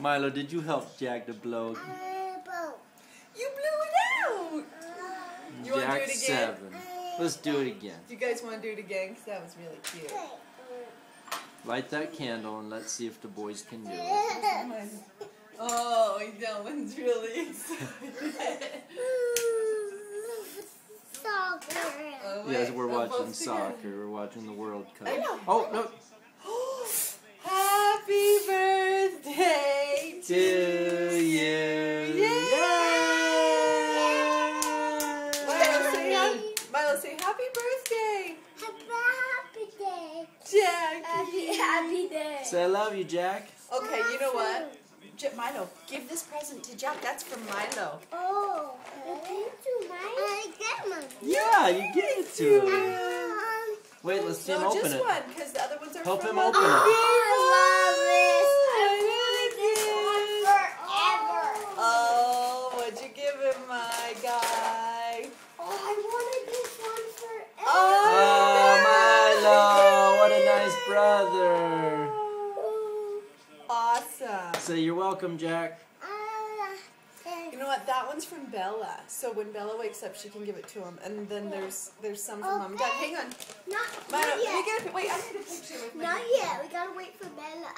Milo, did you help Jack to blow? You blew it out! You want to do it again? 7. Let's do it again. Do you guys want to do it again? Because that was really cute. Light that candle and let's see if the boys can do it. Oh, that one's really excited. Soccer. Oh, Yes, wait, we're both watching together. soccer. We're watching the World Cup. I know. Oh, no. Happy birthday To you. Milo, say happy birthday. Happy day. Jack. Happy day. Say I love you, Jack. Okay, you know what? Milo, give this present to Jack. That's from Milo. Oh, to my grandma. Yeah, you give it to him. Wait, let's see him No, open just it. one, because the other ones are Help from him open it. I love this. Oh, what'd you give him, my guy? Oh, I wanted this one forever. Oh, Milo, what a nice brother. Awesome. Say you're welcome, Jack. You know what? That one's from Bella. So when Bella wakes up, she can give it to him. And then there's some from Mom and Dad. Hang on. Not Milo, yet. wait, I need a picture with my Not yet. We gotta wait for Bella.